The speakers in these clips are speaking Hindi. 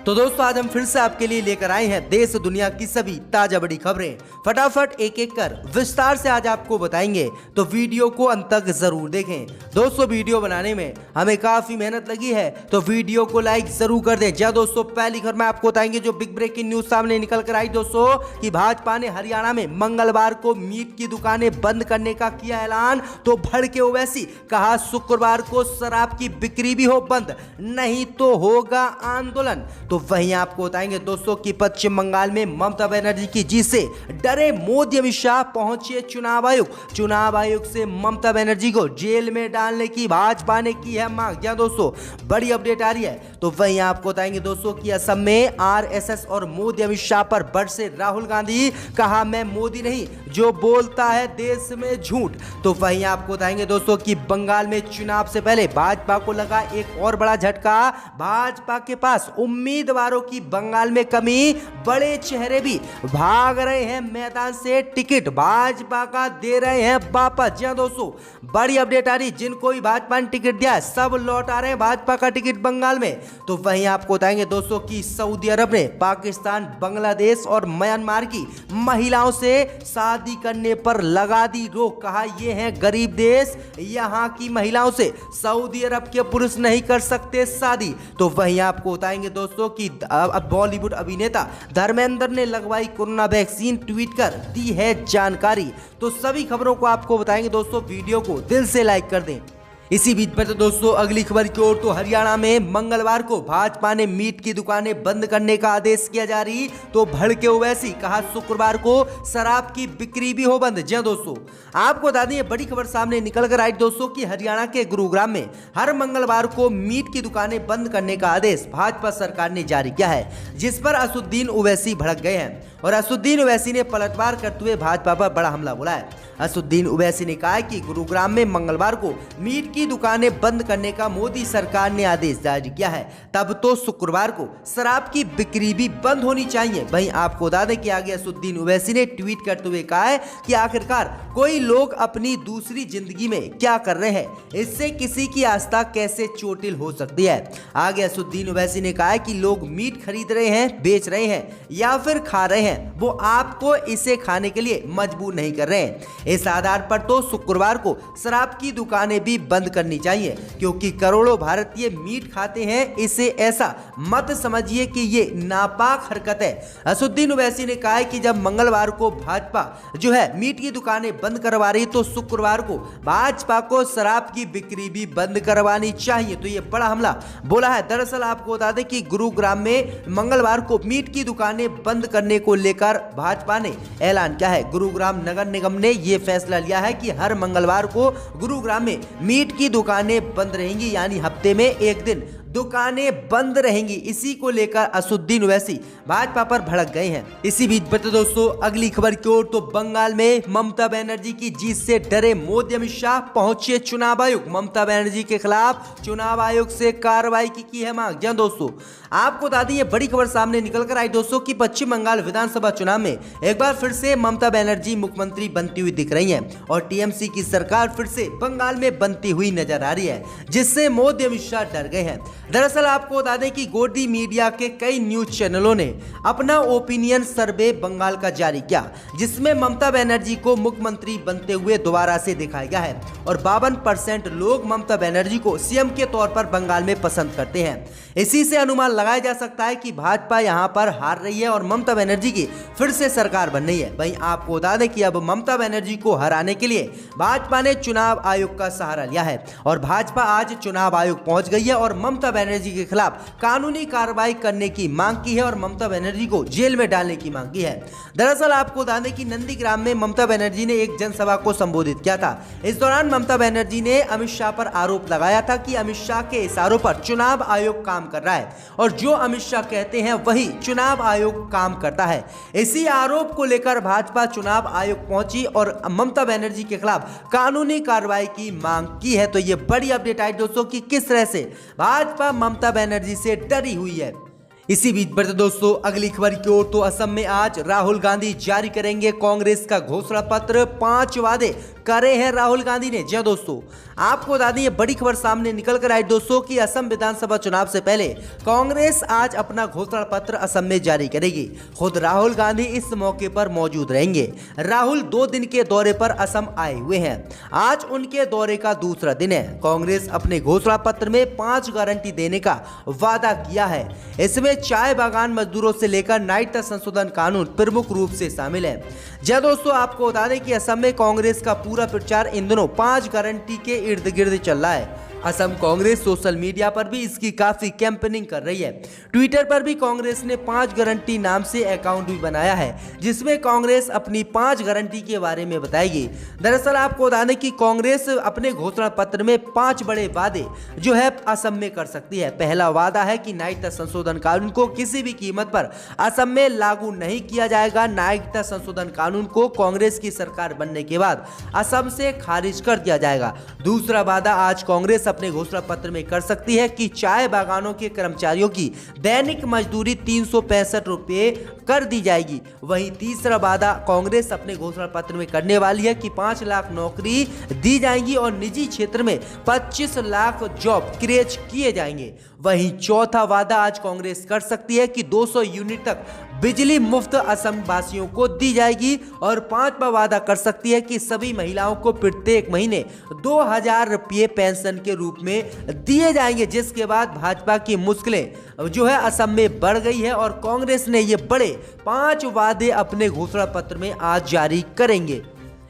तो दोस्तों आज हम फिर से आपके लिए लेकर आए हैं देश दुनिया की सभी ताजा बड़ी खबरें। फटाफट एक एक कर विस्तार से आज आपको बताएंगे, तो वीडियो को अंत तक जरूर देखें। दोस्तों वीडियो बनाने में हमें काफी मेहनत लगी है, तो वीडियो को लाइक जरूर कर दें। जी दोस्तों, पहली खबर में आपको बताएंगे जो बिग ब्रेकिंग न्यूज सामने निकल कर आई दोस्तों कि भाजपा ने हरियाणा में मंगलवार को मीट की दुकानें बंद करने का किया ऐलान। तो भड़के ओवैसी, कहा शुक्रवार को शराब की बिक्री भी हो बंद, नहीं तो होगा आंदोलन। तो वहीं आपको बताएंगे दोस्तों कि पश्चिम बंगाल में ममता बनर्जी की जीत से डरे मोदी अमित शाह पहुंचे चुनाव आयोग। चुनाव आयोग से ममता बनर्जी को जेल में डालने की भाजपा ने की है मांग। क्या दोस्तों बड़ी अपडेट आ रही है। तो वहीं आपको बताएंगे दोस्तों कि असम में आरएसएस और मोदी अमित शाह पर बरसे राहुल गांधी, कहा मैं मोदी नहीं जो बोलता है देश में झूठ। तो वहीं आपको बताएंगे दोस्तों कि बंगाल में चुनाव से पहले भाजपा को लगा एक और बड़ा झटका। भाजपा के पास उम्मीदवारों की बंगाल में कमी, बड़े चेहरे भी भाग रहे हैं मैदान से, टिकट भाजपा का दे रहे हैं वापस। जी हां दोस्तों, बड़ी अपडेट आ रही, जिनको भी भाजपा ने टिकट दिया सब लौट आ रहे हैं भाजपा का टिकट बंगाल में। तो वहीं आपको बताएंगे दोस्तों कि सऊदी अरब ने पाकिस्तान, बांग्लादेश और म्यांमार की महिलाओं से शादी करने पर लगा दी रोक। कहा ये हैं गरीब देश, यहां की महिलाओं से सऊदी अरब के पुरुष नहीं कर सकते शादी। तो वहीं आपको बताएंगे दोस्तों कि अब बॉलीवुड अभिनेता धर्मेंद्र ने लगवाई कोरोना वैक्सीन, ट्वीट कर दी है जानकारी। तो सभी खबरों को आपको बताएंगे दोस्तों, वीडियो को दिल से लाइक कर दें। इसी बीच पर तो दोस्तों अगली खबर की ओर, तो हरियाणा में मंगलवार को भाजपा ने मीट की दुकानें बंद करने का आदेश किया जारी। तो भड़के ओवैसी, कहा शुक्रवार को शराब की बिक्री भी हो बंद। जी दोस्तों, आपको बता दें बड़ी खबर सामने निकल कर आई दोस्तों कि हरियाणा के गुरुग्राम में हर मंगलवार को मीट की दुकानें बंद करने का आदेश भाजपा सरकार ने जारी किया है, जिस पर असुद्दीन ओवैसी भड़क गए हैं और असुद्दीन ओवैसी ने पलटवार करते हुए भाजपा पर बड़ा हमला बोला है। असुद्दीन ओवैसी ने कहा कि गुरुग्राम में मंगलवार को मीट की दुकानें बंद करने का मोदी सरकार ने आदेश जारी किया है, तब तो शुक्रवार को शराब की बिक्री भी बंद होनी चाहिए। वहीं आपको बता दें कि आगे असुद्दीन ओवैसी ने ट्वीट करते हुए कहा है कि आखिरकार कोई लोग अपनी दूसरी जिंदगी में क्या कर रहे हैं, इससे किसी की आस्था कैसे चोटिल हो सकती है। आगे असुद्दीन ओवैसी ने कहा है कि लोग मीट खरीद रहे हैं, बेच रहे हैं या फिर खा रहे हैं, वो आपको इसे खाने के लिए मजबूर नहीं कर रहे हैं। इस आधार पर तो शुक्रवार को शराब की दुकानें भी बंद करनी चाहिए, क्योंकि करोड़ों भारतीय मीट खाते हैं। इसे ऐसा मत समझिए कि ये नापाक हरकत है। असुद्दीन ओवैसी ने कहा है कि जब मंगलवार को भाजपा जो है मीट की दुकानें बंद करवा रही, तो शुक्रवार को भाजपा को शराब की बिक्री भी बंद करवानी चाहिए। तो ये बड़ा हमला बोला है। दरअसल आपको बता दें कि गुरुग्राम में मंगलवार को मीट की दुकानें बंद करने को लेकर भाजपा ने ऐलान किया है। गुरुग्राम नगर निगम ने यह फैसला लिया है कि हर मंगलवार को गुरुग्राम में मीट की दुकानें बंद रहेंगी, यानी हफ्ते में एक दिन दुकानें बंद रहेंगी। इसी को लेकर असुद्दीन ओवैसी भाजपा पर भड़क गए हैं। इसी बीच बता दोस्तों अगली खबर की ओर, तो बंगाल में ममता बनर्जी की जीत से डरे मोदी अमित शाह पहुंचे चुनाव आयोग। ममता बनर्जी के खिलाफ चुनाव आयोग से कार्रवाई की है मांग। जी दोस्तों, आपको बता दें ये बड़ी खबर सामने निकल कर आई दोस्तों कि पश्चिम बंगाल विधानसभा चुनाव में एक बार फिर से ममता बनर्जी मुख्यमंत्री बनती हुई दिख रही हैं और टीएमसी की सरकार फिर से बंगाल में बनती हुई नजर आ रही है, जिससे मोदी अमित शाह डर गए हैं। दरअसल आपको बता दें कि गोदी मीडिया के कई न्यूज चैनलों ने अपना ओपिनियन सर्वे बंगाल का जारी किया, जिसमें ममता बनर्जी को मुख्यमंत्री बनते हुए दोबारा से दिखाया गया है और 52% लोग ममता बनर्जी को सीएम के तौर पर बंगाल में पसंद करते हैं। इसी से अनुमान लगाया जा सकता है कि भाजपा यहां पर हार रही है और ममता बनर्जी की फिर से सरकार बन रही है। वहीं आपको बता दें कि अब ममता बनर्जी को हराने के लिए भाजपा ने चुनाव आयोग का सहारा लिया है और भाजपा आज चुनाव आयोग पहुंच गई है और ममता बनर्जी के खिलाफ कानूनी कार्रवाई करने की मांग की है और ममता बनर्जी को जेल में डालने की मांग की है। दरअसल आपको बता दें कि नंदीग्राम में ममता बनर्जी ने एक जनसभा को संबोधित किया था। इस दौरान ममता बनर्जी ने अमित शाह पर आरोप लगाया था कि अमित शाह के इशारों पर चुनाव आयोग काम कर रहा है और जो अमित शाह कहते हैं वही चुनाव आयोग काम करता है। इसी आरोप को लेकर भाजपा चुनाव आयोग पहुंची और ममता बनर्जी के खिलाफ कानूनी कार्रवाई की मांग की है। तो ये बड़ी अपडेट आई दोस्तों कि किस तरह से भाजपा ममता बनर्जी से डरी हुई है। इसी बीच बढ़ते दोस्तों अगली खबर की ओर, तो असम में आज राहुल गांधी जारी करेंगे कांग्रेस का घोषणा पत्र। 5 वादे करे हैं राहुल गांधी ने। जी दोस्तों, आपको बता दें ये बड़ी खबर सामने निकल कर आई दोस्तों कि असम विधानसभा चुनाव से पहले कांग्रेस आज अपना घोषणा पत्र असम में जारी करेगी। खुद राहुल गांधी इस मौके पर मौजूद रहेंगे। राहुल 2 दिन के दौरे पर असम आए हुए हैं। आज उनके दौरे का दूसरा दिन है। कांग्रेस अपने घोषणा पत्र में 5 गारंटी देने का वादा किया है। इसमें चाय बागान मजदूरों से लेकर नागरिकता संशोधन कानून प्रमुख रूप से शामिल है। जी दोस्तों, आपको बता दें कि असम में कांग्रेस का पूरा प्रचार इन दिनों 5 गारंटी के इर्द गिर्द चल रहा है। असम कांग्रेस सोशल मीडिया पर भी इसकी काफी कैंपेनिंग कर रही है। ट्विटर पर भी कांग्रेस ने 5 गारंटी नाम से अकाउंट भी बनाया है, जिसमें कांग्रेस अपनी 5 गारंटी के बारे में बताएगी। दरअसल आपको बता दें कि कांग्रेस अपने घोषणा पत्र में 5 बड़े वादे जो है असम में कर सकती है। पहला वादा है कि नागरिकता संशोधन कानून को किसी भी कीमत पर असम में लागू नहीं किया जाएगा। नागरिकता संशोधन कानून को कांग्रेस की सरकार बनने के बाद असम से खारिज कर दिया जाएगा। दूसरा वादा आज कांग्रेस अपने घोषणा पत्र में कर सकती है कि चाय बागानों के कर्मचारियों की दैनिक मजदूरी 365 रुपये कर दी जाएगी। वहीं तीसरा वादा कांग्रेस अपने घोषणा पत्र में करने वाली है कि 5 लाख नौकरी दी जाएंगी और निजी क्षेत्र में 25 लाख जॉब क्रिएट किए जाएंगे। वहीं चौथा वादा आज कांग्रेस कर सकती है कि 200 यूनिट तक बिजली मुफ्त असम वासियों को दी जाएगी। और 5वां वादा कर सकती है कि सभी महिलाओं को प्रत्येक महीने 2000 रुपये पेंशन के रूप में दिए जाएंगे। जिसके बाद भाजपा की मुश्किलें जो है असम में बढ़ गई है और कांग्रेस ने ये बड़े 5 वादे अपने घोषणा पत्र में आज जारी करेंगे।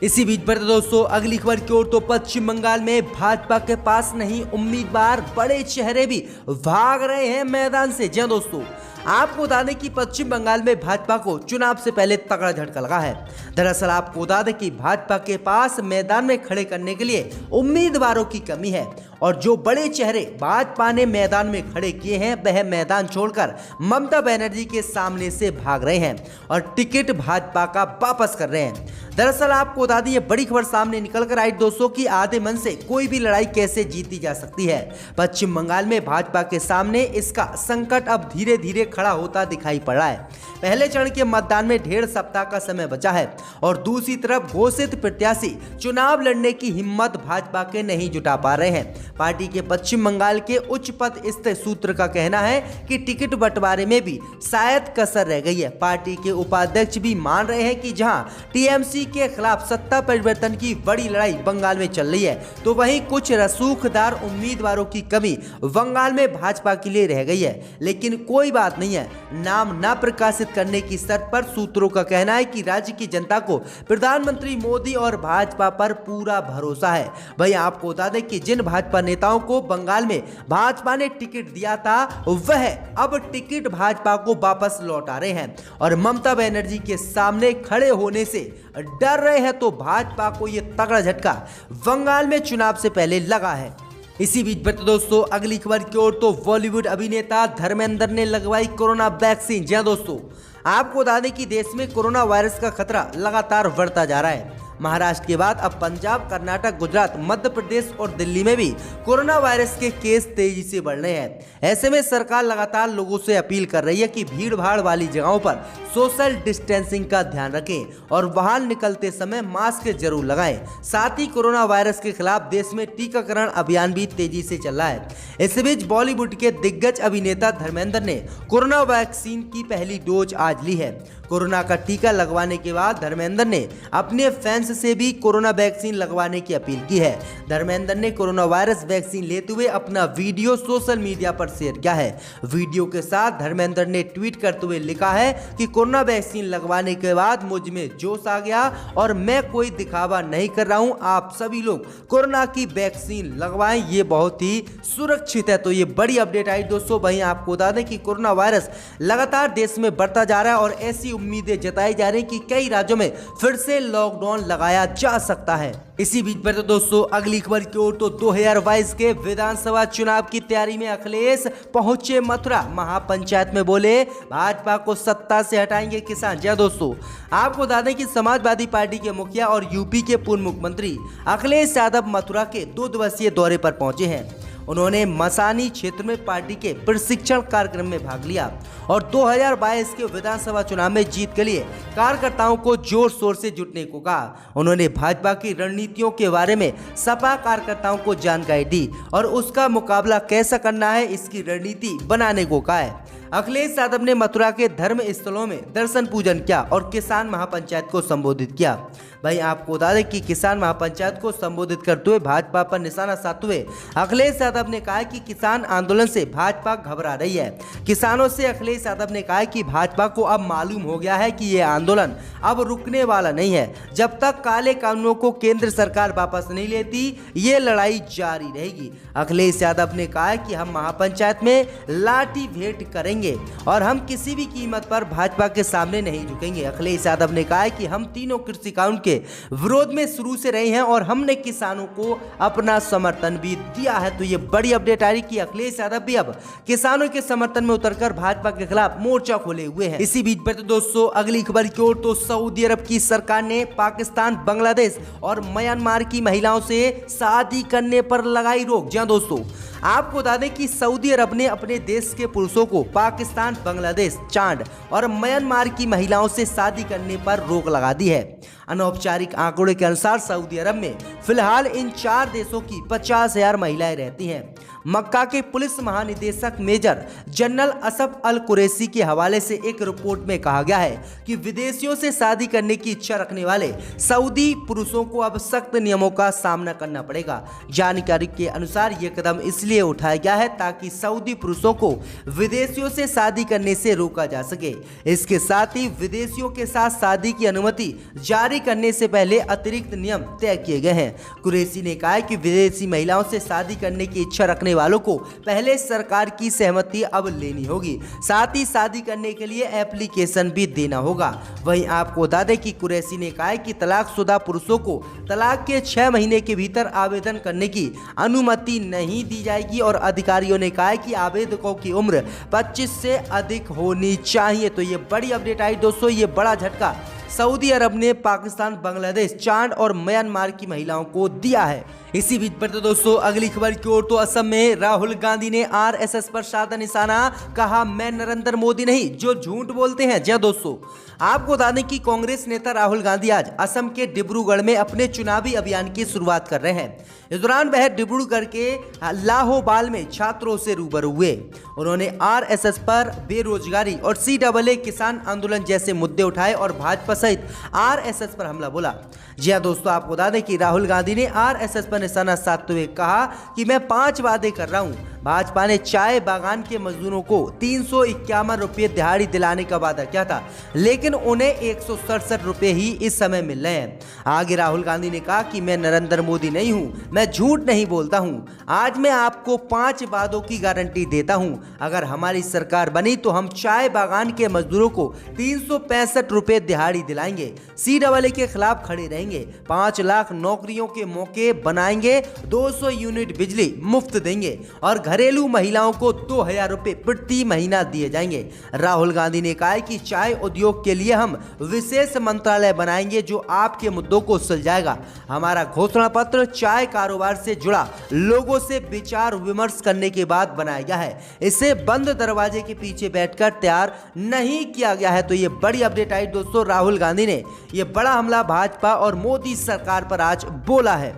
इसी बीच बढ़ते दोस्तों अगली खबर की ओर, तो पश्चिम बंगाल में भाजपा के पास नहीं उम्मीदवार, बड़े चेहरे भी भाग रहे हैं मैदान से। जी दोस्तों, आपको बता दें कि पश्चिम बंगाल में भाजपा को चुनाव से पहले तगड़ा झटका लगा है। दरअसल आपको बता दें कि भाजपा के पास मैदान में खड़े करने के लिए उम्मीदवारों की कमी है और जो बड़े चेहरे भाजपा ने मैदान में खड़े किए हैं वह मैदान छोड़कर ममता बनर्जी के सामने से भाग रहे हैं और टिकट भाजपा का वापस कर रहे हैं। दरअसल आपको बता दें ये बड़ी खबर सामने निकल कर आई दोस्तों कि आधे मन से कोई भी लड़ाई कैसे जीती जा सकती है। पश्चिम बंगाल में भाजपा के सामने इसका संकट अब धीरे धीरे खड़ा होता दिखाई पड़ रहा है। पहले चरण के मतदान में 1.5 सप्ताह का समय बचा है और दूसरी तरफ घोषित प्रत्याशी चुनाव लड़ने की हिम्मत भाजपा के नहीं जुटा पा रहे हैं। पार्टी के पश्चिम बंगाल के उच्च पद स्थित सूत्र का कहना है कि टिकट बंटवारे में भी शायद कसर रह गई है। पार्टी के उपाध्यक्ष भी मान रहे हैं कि जहां टीएमसी के खिलाफ सत्ता परिवर्तन की बड़ी लड़ाई बंगाल में चल रही है, तो वहीं कुछ रसूखदार उम्मीदवारों की कमी बंगाल में भाजपा के लिए रह गई है। लेकिन कोई बात नहीं है, नाम न प्रकाशित करने की शर्त पर सूत्रों का कहना है कि राज्य की जनता को प्रधानमंत्री मोदी और भाजपा पर पूरा भरोसा है। भाई आपको बता दें कि जिन भाजपा नेताओं को बंगाल में भाजपा ने टिकट दिया था वह अब टिकट भाजपा को वापस लौटा रहे हैं और ममता बनर्जी के सामने खड़े होने से डर रहे हैं। तो भाजपा को यह तगड़ा झटका बंगाल में चुनाव से पहले लगा है। इसी बीच बढ़ते दोस्तों अगली खबर की ओर, तो बॉलीवुड अभिनेता धर्मेंद्र ने लगवाई कोरोना वैक्सीन। जी दोस्तों, आपको बता दें कि देश में कोरोना वायरस का खतरा लगातार बढ़ता जा रहा है। महाराष्ट्र के बाद अब पंजाब, कर्नाटक, गुजरात, मध्य प्रदेश और दिल्ली में भी कोरोना वायरस के केस तेजी से बढ़ रहे हैं। ऐसे में सरकार लगातार लोगों से अपील कर रही है कि भीड़ भाड़ वाली जगहों पर सोशल डिस्टेंसिंग का ध्यान रखें और बाहर निकलते समय मास्क जरूर लगाएं। साथ ही कोरोना वायरस के खिलाफ देश में टीकाकरण अभियान भी तेजी से चल रहा है। इस बीच बॉलीवुड के दिग्गज अभिनेता धर्मेंद्र ने कोरोना वैक्सीन की पहली डोज आज ली है। कोरोना का टीका लगवाने के बाद धर्मेंद्र ने अपने फैंस से भी कोरोना वैक्सीन लगवाने की अपील की है। धर्मेंद्र ने कोरोना वायरस वैक्सीन लेते हुए अपना वीडियो सोशल मीडिया पर शेयर किया है। वीडियो के साथ धर्मेंद्र ने ट्वीट करते हुए लिखा है कि कोरोना वैक्सीन लगवाने के बाद मुझ में जोश आ गया और मैं कोई दिखावा नहीं कर रहा हूं। आप सभी लोग कोरोना की वैक्सीन लगवाएं, ये बहुत ही सुरक्षित है। तो ये बड़ी अपडेट आई दोस्तों। वहीं आपको बता दें कि कोरोना वायरस लगातार देश में बढ़ता जा रहा है और ऐसी उम्मीदें जताई जा रही कि कई राज्यों में फिर से लॉकडाउन लगाया जा सकता है। इसी बीच बढ़ते दोस्तों अगली खबर की ओर, तो 2022 के विधानसभा चुनाव की तैयारी में अखिलेश पहुंचे मथुरा। महापंचायत में बोले भाजपा को सत्ता से हटाएंगे किसान। जय दोस्तों, आपको बता दें कि समाजवादी पार्टी के मुखिया और यूपी के पूर्व मुख्यमंत्री अखिलेश यादव मथुरा के 2 दिवसीय दौरे पर पहुंचे हैं। उन्होंने मसानी क्षेत्र में पार्टी के प्रशिक्षण कार्यक्रम में भाग लिया और 2022 के विधानसभा चुनाव में जीत के लिए कार्यकर्ताओं को जोर शोर से जुटने को कहा। उन्होंने भाजपा की रणनीतियों के बारे में सपा कार्यकर्ताओं को जानकारी दी और उसका मुकाबला कैसा करना है इसकी रणनीति बनाने को कहा है। अखिलेश यादव ने मथुरा के धर्म स्थलों में दर्शन पूजन किया और किसान महापंचायत को संबोधित किया। भाई आपको बता दें कि किसान महापंचायत को संबोधित करते हुए भाजपा पर निशाना साधते हुए अखिलेश यादव ने कहा कि किसान आंदोलन से भाजपा घबरा रही है। किसानों से अखिलेश यादव ने कहा कि भाजपा को अब मालूम हो गया है कि ये आंदोलन अब रुकने वाला नहीं है। जब तक काले कानूनों को केंद्र सरकार वापस नहीं लेती ये लड़ाई जारी रहेगी। अखिलेश यादव ने कहा कि हम महापंचायत में लाठी भेंट करेंगे और हम किसी भी कीमत पर भाजपा के सामने नहीं झुकेंगे। अखिलेश यादव ने कहा कि हम तीनों कृषि कानून के विरोध में शुरू से रहे हैं और हमने किसानों को अपना समर्थन भी दिया है। तो ये बड़ी अपडेट आ रही कि अखिलेश यादव भी अब किसानों के समर्थन में उतरकर भाजपा के खिलाफ मोर्चा खोले हुए हैं। इसी बीच पर दोस्तों अगली खबर की ओर तो सऊदी अरब की सरकार ने पाकिस्तान, बांग्लादेश और म्यांमार की महिलाओं से शादी करने पर लगाई रोक। जी हां दोस्तों, आपको बता दें कि सऊदी अरब ने अपने देश के पुरुषों को पाकिस्तान, बांग्लादेश, चाड और म्यांमार की महिलाओं से शादी करने पर रोक लगा दी है। अनौपचारिक आंकड़ों के अनुसार सऊदी अरब में फिलहाल इन 4 देशों की 50,000 महिलाएं रहती हैं। मक्का के पुलिस महानिदेशक मेजर जनरल असफ अल कुरैशी के हवाले से एक रिपोर्ट में कहा गया है कि विदेशियों से शादी करने की इच्छा रखने वाले सऊदी पुरुषों को अब सख्त नियमों का सामना करना पड़ेगा। जानकारी के अनुसार ये कदम इसलिए उठाया गया है ताकि सऊदी पुरुषों को विदेशियों से शादी करने से रोका जा सके। इसके साथ ही विदेशियों के साथ शादी की अनुमति जारी करने से पहले अतिरिक्त नियम तय किए गए हैं। कुरैशी ने कहा कि विदेशी महिलाओं से शादी करने की इच्छा रखने वालों को पहले सरकार की सहमति अब लेनी होगी, साथ ही शादी करने के लिए एप्लीकेशन भी देना होगा। वहीं आपको बता दें कि कुरैशी ने कहा कि तलाकशुदा पुरुषों को तलाक के 6 महीने के भीतर आवेदन करने की अनुमति नहीं दी जाएगी और अधिकारियों ने कहा कि आवेदकों की उम्र 25 से अधिक होनी चाहिए। तो ये बड़ी अपडेट आई दोस्तों, ये बड़ा झटका सऊदी अरब ने पाकिस्तान, बांग्लादेश, चाड और म्यांमार की महिलाओं को दिया है। इसी बीच पर तो दोस्तों अगली खबर की ओर तो असम में राहुल गांधी ने आरएसएस पर साधा निशाना, कहा मैं नरेंद्र मोदी नहीं जो झूठ बोलते हैं। जी दोस्तों, आपको बता दें कि कांग्रेस नेता राहुल गांधी आज असम के डिब्रूगढ़ में अपने चुनावी अभियान की शुरुआत कर रहे हैं। इस दौरान वह डिब्रूगढ़ के लाहोबाल में छात्रों से रूबरू हुए। उन्होंने आरएसएस पर बेरोजगारी और सीएए किसान आंदोलन जैसे मुद्दे उठाए और भाजपा सहित आरएसएस पर हमला बोला। जी हां दोस्तों, आपको बता दें कि राहुल गांधी ने आरएसएस पर निशाना साधते हुए कहा कि मैं 5 वादे कर रहा हूं। भाजपा ने चाय बागान के मजदूरों को 351 रुपये दिहाड़ी दिलाने का वादा किया था, लेकिन उन्हें 167 रुपये ही इस समय मिल रहे हैं। आगे राहुल गांधी ने कहा कि मैं नरेंद्र मोदी नहीं हूं, मैं झूठ नहीं बोलता हूं। आज मैं आपको 5 वादों की गारंटी देता हूं। अगर हमारी सरकार बनी तो हम चाय बागान के मजदूरों को 365 रुपये दिहाड़ी दिलाएंगे, सीएए के खिलाफ खड़े रहेंगे, 5 लाख नौकरियों के मौके बनाएंगे, 200 यूनिट बिजली मुफ्त देंगे और घरेलू महिलाओं को 2,000 रुपये प्रति महीना दिए जाएंगे। राहुल गांधी ने कहा कि चाय उद्योग के लिए हम विशेष मंत्रालय बनाएंगे जो आपके मुद्दों को सुलझाएगा। हमारा घोषणा पत्र चाय कारोबार से जुड़ा लोगों से विचार विमर्श करने के बाद बनाया गया है, इसे बंद दरवाजे के पीछे बैठकर तैयार नहीं किया गया है। तो ये बड़ी अपडेट आई दोस्तों, राहुल गांधी ने ये बड़ा हमला भाजपा और मोदी सरकार पर आज बोला है।